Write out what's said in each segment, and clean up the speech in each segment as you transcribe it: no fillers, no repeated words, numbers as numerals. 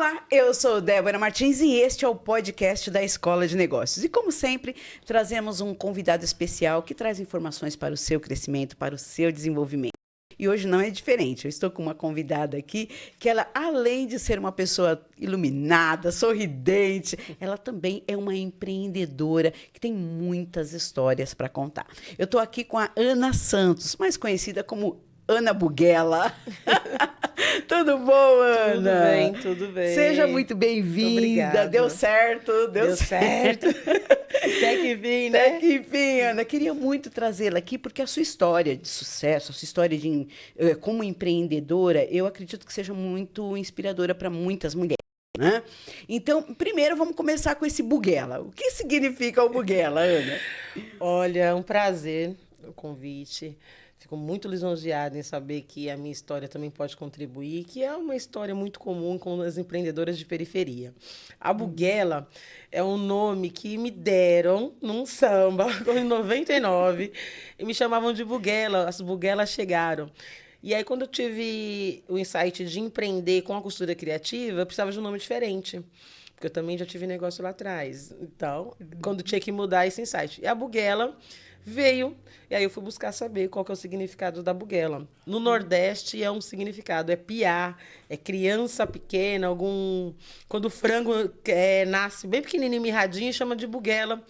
Olá, eu sou Débora Martins e este é o podcast da Escola de Negócios. E como sempre, trazemos um convidado especial que traz informações para o seu crescimento, para o seu desenvolvimento. E hoje não é diferente. Eu estou com uma convidada aqui que ela, além de ser uma pessoa iluminada, sorridente, ela também é uma empreendedora que tem muitas histórias para contar. Eu estou aqui com a Ana Santos, mais conhecida como Ana Buguela. Tudo bom, Ana? Tudo bem. Seja muito bem-vinda. Deu certo, Deu certo. Até que enfim, né? Até que enfim, Ana. Queria muito trazê-la aqui, porque a sua história de sucesso, a sua história como empreendedora, eu acredito que seja muito inspiradora para muitas mulheres. Né? Então, primeiro vamos começar com esse Buguela. O que significa o Buguela, Ana? Olha, é um prazer o convite. Fico muito lisonjeada em saber que a minha história também pode contribuir, que é uma história muito comum com as empreendedoras de periferia. A Buguela é um nome que me deram num samba em 99 e me chamavam de Buguela, as Buguelas chegaram. E aí, quando eu tive o insight de empreender com a costura criativa, eu precisava de um nome diferente. Porque eu também já tive negócio lá atrás. Então, quando tinha que mudar esse insight. E a Buguela veio, e aí eu fui buscar saber qual que é o significado da Buguela. No Nordeste é um significado, é piá, é criança pequena, quando o frango nasce bem pequenininho, mirradinho, chama de Buguela.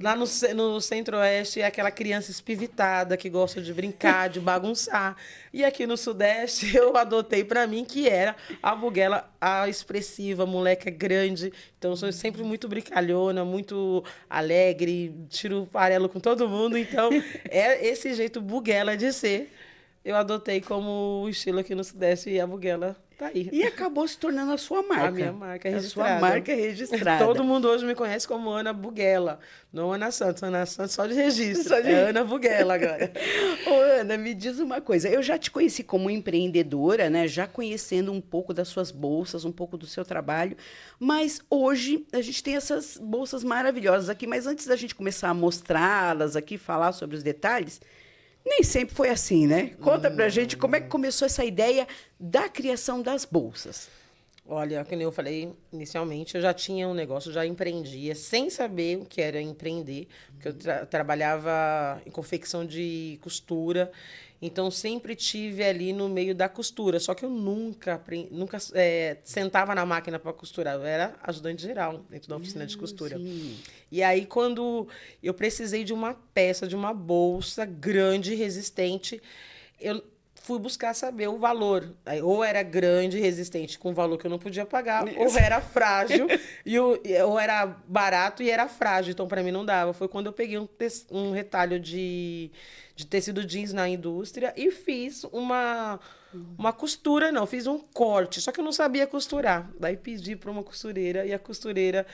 Lá no Centro-Oeste é aquela criança espivitada que gosta de brincar, de bagunçar. E aqui no Sudeste eu adotei para mim que era a Buguela, a expressiva, moleca grande. Então eu sou sempre muito brincalhona, muito alegre, tiro farelo com todo mundo. Então é esse jeito Buguela de ser. Eu adotei como estilo aqui no Sudeste e a Buguela tá aí. E acabou se tornando a sua marca. A minha marca é registrada. A sua marca é registrada. Todo mundo hoje me conhece como Ana Buguela, não Ana Santos. Ana Santos só de registro. É Ana Buguela agora. Ô, Ana, me diz uma coisa. Eu já te conheci como empreendedora, né? Já conhecendo um pouco das suas bolsas, um pouco do seu trabalho. Mas hoje a gente tem essas bolsas maravilhosas aqui. Mas antes da gente começar a mostrá-las aqui, falar sobre os detalhes, nem sempre foi assim, né? Conta pra gente como é que começou essa ideia da criação das bolsas. Olha, como eu falei inicialmente, eu já tinha um negócio, já empreendia, sem saber o que era empreender, porque eu trabalhava em confecção de costura, então sempre tive ali no meio da costura, só que eu nunca sentava na máquina para costurar, eu era ajudante geral dentro da oficina de costura. Sim. E aí, quando eu precisei de uma peça, de uma bolsa grande, resistente, eu fui buscar saber o valor. Ou era grande, resistente, com valor que eu não podia pagar, ou era frágil, ou era barato e era frágil. Então, para mim, não dava. Foi quando eu peguei um retalho de tecido jeans na indústria e fiz uma costura, não, fiz um corte. Só que eu não sabia costurar. Daí pedi para uma costureira e a costureira...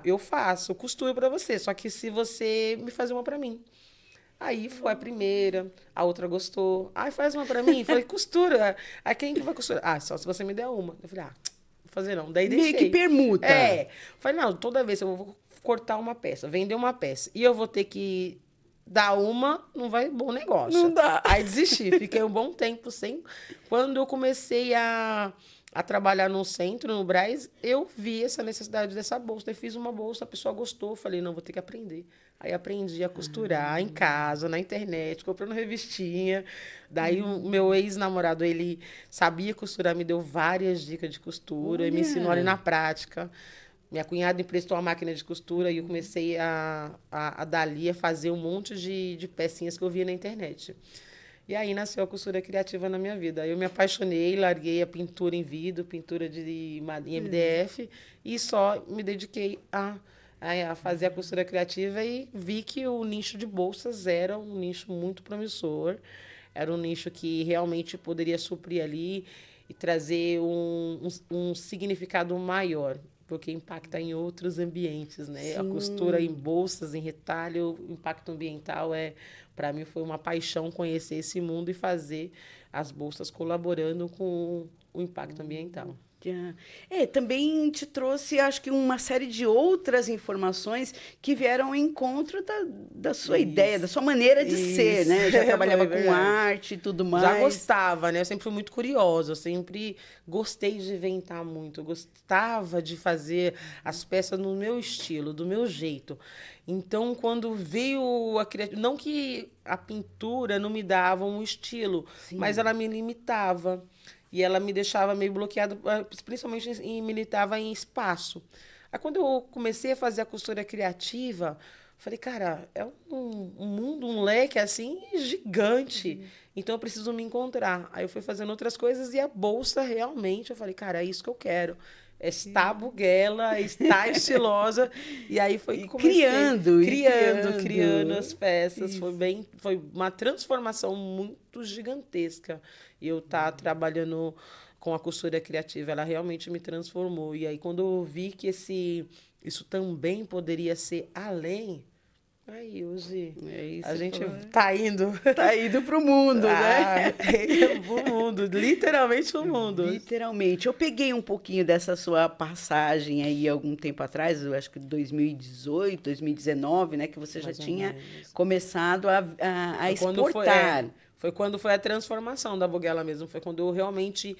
eu faço, costuro para você, só que se você me fazer uma para mim. Aí foi a primeira, a outra gostou. Faz uma pra mim. Falei, costura. Aí quem que vai costurar? Só se você me der uma. Eu falei, vou fazer não. Daí deixei. Meio que permuta. Falei, não, toda vez eu vou cortar uma peça, vender uma peça, e eu vou ter que dar uma, não vai bom negócio. Não dá. Aí desisti. Fiquei um bom tempo sem. Quando eu comecei a trabalhar no centro, no Brás, eu vi essa necessidade dessa bolsa. Eu fiz uma bolsa, a pessoa gostou. Falei, não, vou ter que aprender. Aí aprendi a costurar em casa, na internet, comprando revistinha. Daí o meu ex-namorado, ele sabia costurar, me deu várias dicas de costura, me ensinou ali na prática. Minha cunhada emprestou uma máquina de costura e eu comecei dali a fazer um monte de pecinhas que eu via na internet. E aí nasceu a costura criativa na minha vida. Eu me apaixonei, larguei a pintura em vidro, pintura em MDF e só me dediquei a fazer a costura criativa e vi que o nicho de bolsas era um nicho muito promissor. Era um nicho que realmente poderia suprir ali e trazer um significado maior, porque impacta em outros ambientes, né? Sim. A costura em bolsas, em retalho, o impacto ambiental para mim foi uma paixão conhecer esse mundo e fazer as bolsas colaborando com o impacto ambiental. Também te trouxe, acho que, uma série de outras informações que vieram ao encontro da sua ideia, da sua maneira de ser, né? Já trabalhava com arte e tudo mais. Já gostava, né? Eu sempre fui muito curiosa, eu sempre gostei de inventar muito, eu gostava de fazer as peças no meu estilo, do meu jeito. Então, quando veio a criatividade, não que a pintura não me dava um estilo, mas ela me limitava. E ela me deixava meio bloqueada, principalmente me limitava em espaço. Aí, quando eu comecei a fazer a costura criativa, falei, cara, é um mundo, um leque assim gigante. Então, eu preciso me encontrar. Aí, eu fui fazendo outras coisas e a bolsa realmente, eu falei, cara, é isso que eu quero. Está buguela, está estilosa. E aí foi que comecei. Criando as peças. Foi uma transformação muito gigantesca. Eu estar trabalhando com a costura criativa, ela realmente me transformou. E aí, quando eu vi que isso também poderia ser além, aí hoje a gente tá indo. Tá indo pro mundo, né? Pro mundo, literalmente pro mundo. Literalmente. Eu peguei um pouquinho dessa sua passagem aí algum tempo atrás, eu acho que 2018, 2019, né? Que você já tinha começado a exportar. Foi quando foi a transformação da Buguela mesmo. Foi quando eu realmente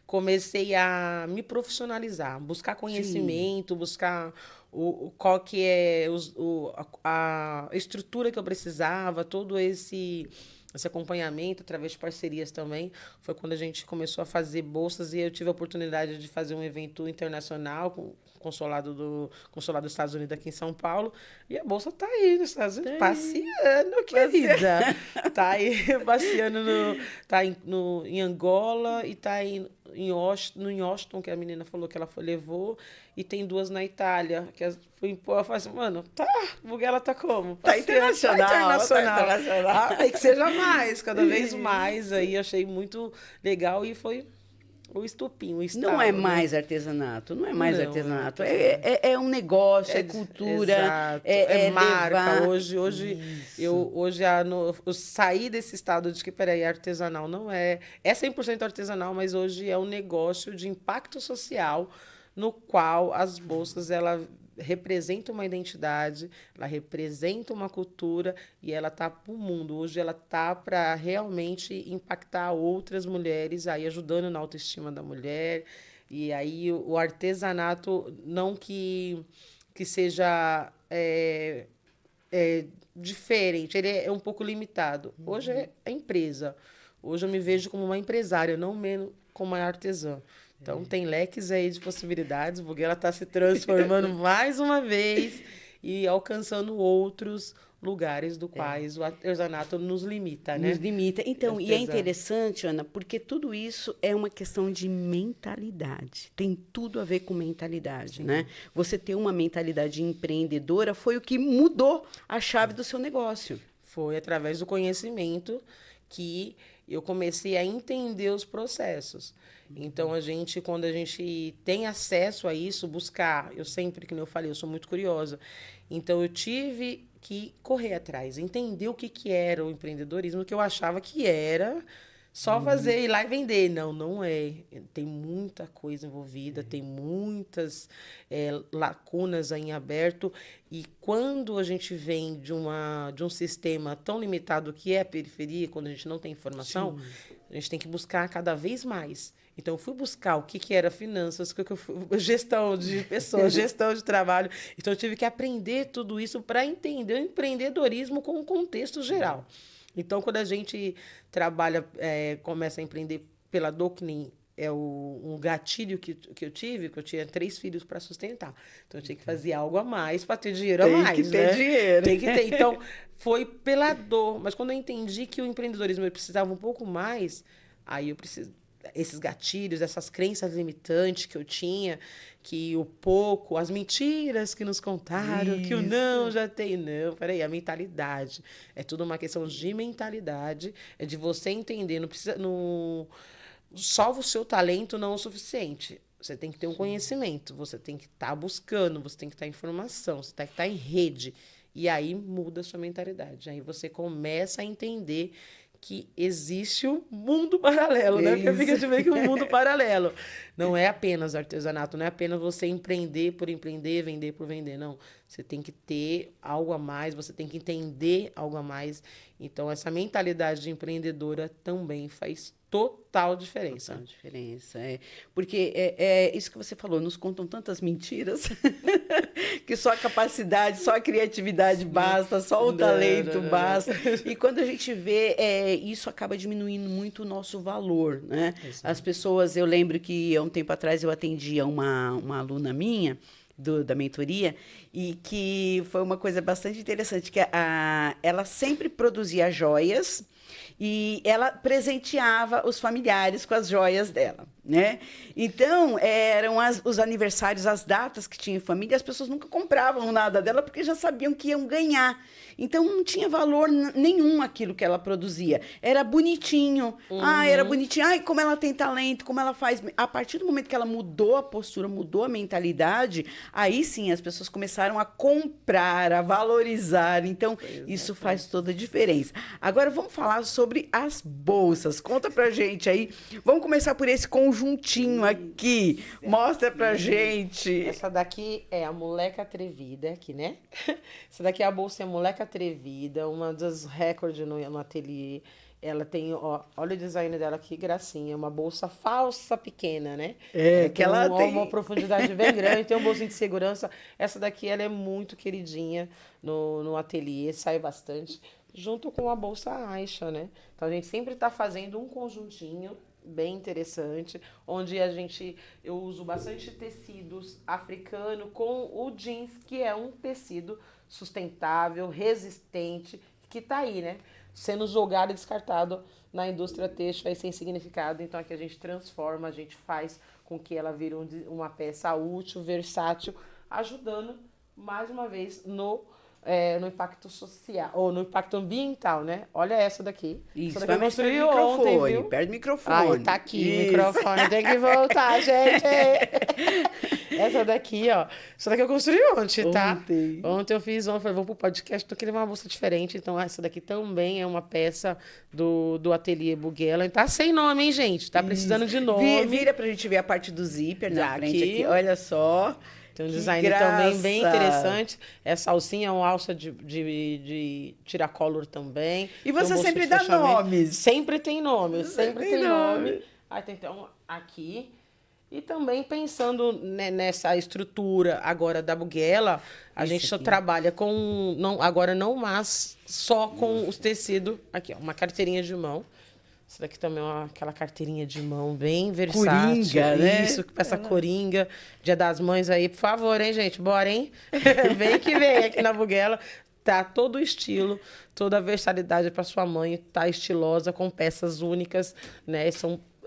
comecei a me profissionalizar, buscar conhecimento, buscar qual que é a estrutura que eu precisava, todo esse acompanhamento através de parcerias também. Foi quando a gente começou a fazer bolsas e eu tive a oportunidade de fazer um evento internacional com o consulado dos Estados Unidos aqui em São Paulo. E a bolsa está aí nos Estados Unidos, passeando, querida. Está aí passeando em Angola e está em Washington, que a menina falou que ela levou, e tem 2 na Itália, que eu falei assim, mano, Buguela tá como? Tá internacional. Tá internacional. Tem que seja mais, cada vez mais, aí achei muito legal e foi o estupim, o estalo. Não é mais artesanato, não é mais artesanato. É um negócio, é cultura, exato, é marca. Levar... Hoje eu saí desse estado de que, peraí, artesanal não é 100% artesanal, mas hoje é um negócio de impacto social no qual as bolsas, ela representa uma identidade, ela representa uma cultura e ela está para o mundo. Hoje ela está para realmente impactar outras mulheres, aí ajudando na autoestima da mulher. E aí o artesanato, não que seja diferente, ele é um pouco limitado. Hoje é empresa. Hoje eu me vejo como uma empresária, não menos como uma artesã. Então, tem leques aí de possibilidades. O Buguela está se transformando mais uma vez e alcançando outros lugares do quais o artesanato nos limita, né? Nos limita. Então, e é interessante, Ana, porque tudo isso é uma questão de mentalidade. Tem tudo a ver com mentalidade, né? Você ter uma mentalidade empreendedora foi o que mudou a chave do seu negócio. Foi através do conhecimento que eu comecei a entender os processos. Então, quando a gente tem acesso a isso, buscar, eu sempre, como eu falei, eu sou muito curiosa. Então, eu tive que correr atrás, entender o que era o empreendedorismo, que eu achava que era só fazer, ir lá e vender. Não é. Tem muita coisa envolvida, tem muitas lacunas aí em aberto. E quando a gente vem de um sistema tão limitado que é a periferia, quando a gente não tem informação, a gente tem que buscar cada vez mais. Então, eu fui buscar o que era finanças, gestão de pessoas, gestão de trabalho. Então, eu tive que aprender tudo isso para entender o empreendedorismo com um contexto geral. Então, quando a gente trabalha, começa a empreender pela Docnin, um gatilho que eu tive, que eu tinha 3 filhos para sustentar. Então, eu tinha que fazer algo a mais para ter dinheiro a mais. Tem que ter dinheiro. Tem que ter. Então, foi pela dor. Mas quando eu entendi que o empreendedorismo eu precisava um pouco mais, aí eu preciso... Esses gatilhos, essas crenças limitantes que eu tinha, que o pouco, as mentiras que nos contaram, que o não já tem. Não, peraí, a mentalidade. É tudo uma questão de mentalidade, é de você entender, não precisa. Só o seu talento não é o suficiente. Você tem que ter um conhecimento, você tem que estar buscando, você tem que estar em informação, você tem que estar em rede. E aí muda a sua mentalidade. Aí você começa a entender que existe um mundo paralelo, né? Porque fica de meio que um mundo paralelo. Não é apenas artesanato, não é apenas você empreender por empreender, vender por vender, não. Você tem que ter algo a mais, você tem que entender algo a mais. Então, essa mentalidade de empreendedora também faz total diferença. Total diferença, Porque é isso que você falou, nos contam tantas mentiras que só a capacidade, só a criatividade basta, só o talento basta. E quando a gente vê, isso acaba diminuindo muito o nosso valor, né? Exato. As pessoas, eu lembro que há um tempo atrás eu atendia uma aluna minha, da mentoria, e que foi uma coisa bastante interessante, que ela sempre produzia joias e ela presenteava os familiares com as joias dela, né? Então, eram os aniversários, as datas que tinha em família, as pessoas nunca compravam nada dela porque já sabiam que iam ganhar. Então, não tinha valor nenhum aquilo que ela produzia. Era bonitinho. Era bonitinho. Ai, como ela tem talento, como ela faz... A partir do momento que ela mudou a postura, mudou a mentalidade, aí sim as pessoas começaram a comprar, a valorizar. Então, isso faz toda a diferença. Agora, vamos falar sobre as bolsas. Conta pra gente aí. Vamos começar por esse conjuntinho aqui. Mostra pra gente. Essa daqui é a Moleca Atrevida, aqui, né? Essa daqui é a bolsa é a Moleca Atrevida, uma dos recordes no ateliê. Ela tem, olha o design dela, que gracinha. Uma bolsa falsa pequena, né? Que ela tem uma profundidade bem grande, tem um bolsinho de segurança. Essa daqui, ela é muito queridinha no ateliê, sai bastante. Junto com a bolsa Aisha, né? Então, a gente sempre está fazendo um conjuntinho bem interessante, onde eu uso bastante tecidos africano com o jeans, que é um tecido sustentável, resistente, que está aí, né? Sendo jogado e descartado na indústria têxtil sem significado. Então, aqui a gente transforma, a gente faz com que ela vire uma peça útil, versátil, ajudando, mais uma vez, no impacto social, ou no impacto ambiental, né? Olha essa daqui. Isso, essa daqui eu construí ontem, viu? Perde o microfone. Ai, tá aqui o microfone, tem que voltar, gente. Essa daqui, ó. Essa daqui eu construí ontem, tá? Ontem eu fiz, falei, vou pro podcast, tô querendo uma bolsa diferente. Então, essa daqui também é uma peça do ateliê Bughela. Tá sem nome, hein, gente? Tá precisando de nome. Vira pra gente ver a parte do zíper na frente aqui. Olha só. Tem um design também bem interessante. Essa alcinha é uma alça de tiracolor também. E você sempre dá nomes. Sempre tem nome, sempre tem nome. Aí tem então aqui. E também pensando nessa estrutura agora da Bughela, a gente só trabalha com, agora não mais só com os tecidos. Aqui, ó, uma carteirinha de mão. Isso daqui também é aquela carteirinha de mão bem versátil. Coringa, né? Isso, peça coringa. Dia das Mães aí, por favor, hein, gente? Bora, hein? Vem que vem aqui na Bughela. Tá todo o estilo, toda a versatilidade para sua mãe. Tá estilosa, com peças únicas, né?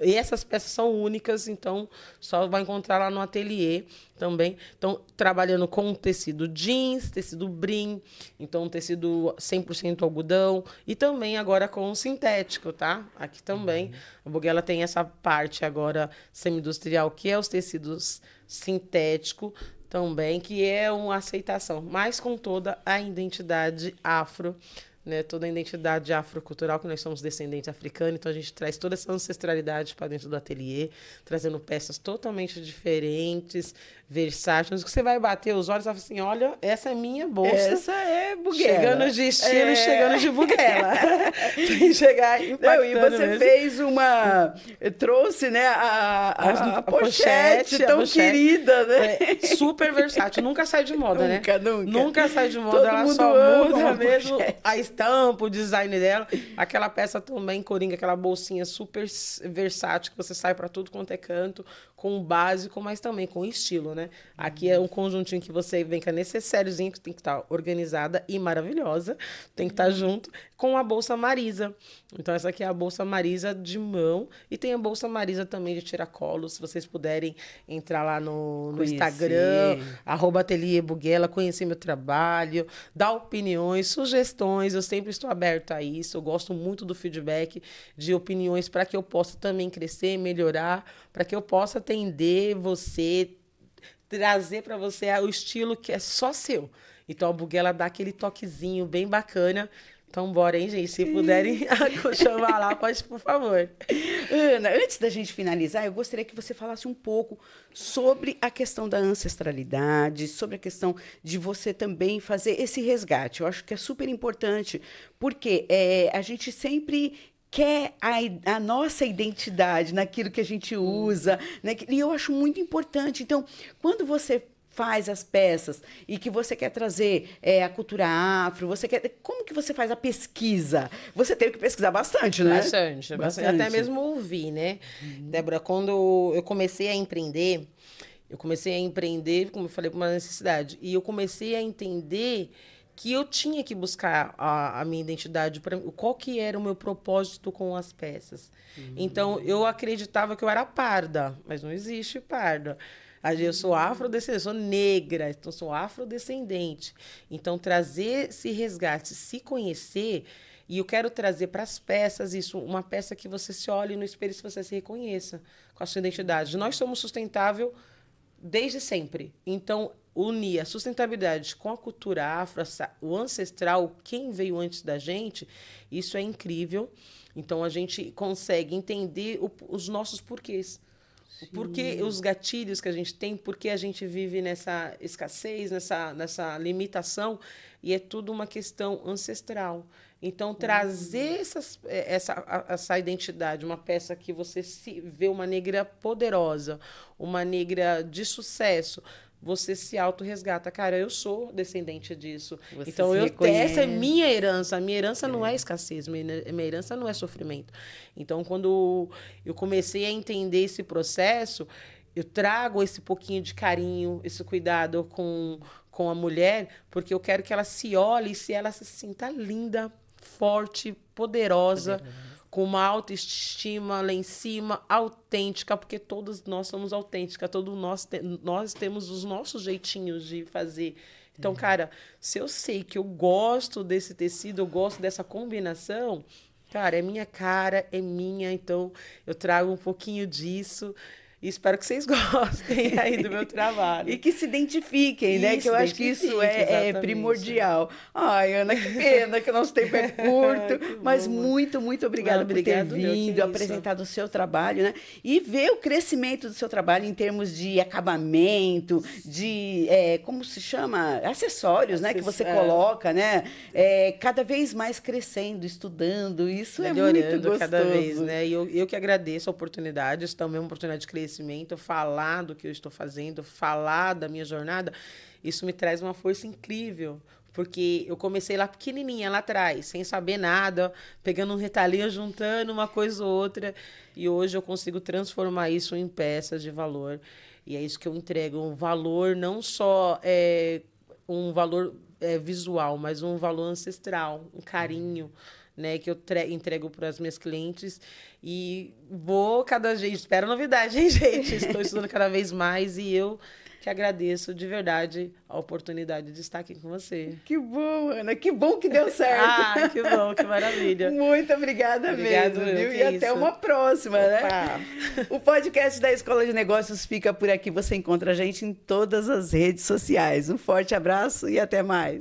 E essas peças são únicas, então só vai encontrar lá no ateliê também. Então, trabalhando com tecido jeans, tecido brim, então tecido 100% algodão e também agora com sintético, tá? Aqui também. A Bughela tem essa parte agora semi-industrial, que é os tecidos sintéticos também, que é uma aceitação, mas com toda a identidade afro, né, toda a identidade afrocultural, que nós somos descendentes africanos, então a gente traz toda essa ancestralidade para dentro do ateliê, trazendo peças totalmente diferentes, versáteis, que você vai bater os olhos e fala assim, olha, essa é minha bolsa. Essa é Bughela. Chegando de estilo e chegando de Bughela. Tem que chegar impactando. E você mesmo. Fez uma... Trouxe, né, a pochete tão querida, né? Super versátil. Nunca sai de moda, nunca, né? Nunca sai de moda. Todo ela mundo só muda mesmo pochete. A estampa, o design dela. Aquela peça também, coringa, aquela bolsinha super versátil, que você sai para tudo quanto é canto, com o básico, mas também com estilo, né? Aqui é um conjuntinho que você vem com a necessáriozinho, que tem que estar organizada e maravilhosa, tem que estar junto com a bolsa Marisa. Então, essa aqui é a bolsa Marisa de mão, e tem a bolsa Marisa também de tiracolo. Se vocês puderem entrar lá no Instagram, @ateliê Bughela, conhecer meu trabalho, dar opiniões, sugestões, eu sempre estou aberta a isso, eu gosto muito do feedback, de opiniões, para que eu possa também crescer, melhorar, para que eu possa atender você, trazer para você o estilo que é só seu. Então, a Bughela dá aquele toquezinho bem bacana Então, bora, hein, gente? Se puderem chamar lá, pode, por favor. Ana, antes da gente finalizar, eu gostaria que você falasse um pouco sobre a questão da ancestralidade, sobre a questão de você também fazer esse resgate. Eu acho que é super importante, porque a gente sempre quer a nossa identidade naquilo que a gente usa, né? E eu acho muito importante. Então, quando você faz as peças e que você quer trazer a cultura afro, como que você faz a pesquisa? Você teve que pesquisar bastante, né? Bastante. Até mesmo ouvir, né? Débora, quando eu comecei a empreender, como eu falei, por uma necessidade. E eu comecei a entender que eu tinha que buscar a minha identidade, qual que era o meu propósito com as peças. Então, eu acreditava que eu era parda, mas não existe parda. Eu sou afrodescendente, eu sou negra, então sou afrodescendente. Então, trazer esse resgate, se conhecer, e eu quero trazer para as peças isso, uma peça que você se olhe no espelho e você se reconheça com a sua identidade. Nós somos sustentável desde sempre. Então, unir a sustentabilidade com a cultura afro, o ancestral, quem veio antes da gente, isso é incrível. Então, a gente consegue entender os nosos porquês. Porque os gatilhos que a gente tem, porque a gente vive nessa escassez, nessa limitação, e é tudo uma questão ancestral. Então, trazer essa identidade, uma peça que você se vê uma negra poderosa, uma negra de sucesso, você se autorresgata. Cara, eu sou descendente disso. Você então, essa é minha herança. A minha herança não é escassez, minha herança não é sofrimento. Então, quando eu comecei a entender esse processo, eu trago esse pouquinho de carinho, esse cuidado com a mulher, porque eu quero que ela se olhe e se ela se sinta linda, forte, poderosa, com uma autoestima lá em cima, autêntica, porque todos nós somos autênticas, todos nós temos os nossos jeitinhos de fazer. Então, cara, se eu sei que eu gosto desse tecido, eu gosto dessa combinação, cara, é minha cara, é minha, então eu trago um pouquinho disso. E espero que vocês gostem aí do meu trabalho. E que se identifiquem, né? Que eu acho que isso é primordial. Ai, Ana, que pena que o nosso tempo é curto, mas muito, muito obrigada por ter vindo, apresentado o seu trabalho, né? E ver o crescimento do seu trabalho em termos de acabamento, de, como se chama? Acessórios, né? Que você coloca, né? Cada vez mais crescendo, estudando, isso melhorando, é muito gostoso. Cada vez, né? E eu que agradeço a oportunidade, isso também é uma oportunidade de crescimento, falar do que eu estou fazendo, falar da minha jornada, isso me traz uma força incrível, porque eu comecei lá pequenininha, lá atrás, sem saber nada, pegando um retalhinho, juntando uma coisa ou outra, e hoje eu consigo transformar isso em peças de valor, e é isso que eu entrego, um valor não só um valor visual, mas um valor ancestral, um carinho, né, que eu entrego para as minhas clientes e vou cada vez... Espero novidade, hein, gente? Estou estudando cada vez mais e eu que agradeço de verdade a oportunidade de estar aqui com você. Que bom, Ana. Que bom que deu certo. Que bom, que maravilha. Muito obrigada mesmo, viu? E até uma próxima, né? O podcast da Escola de Negócios fica por aqui. Você encontra a gente em todas as redes sociais. Um forte abraço e até mais.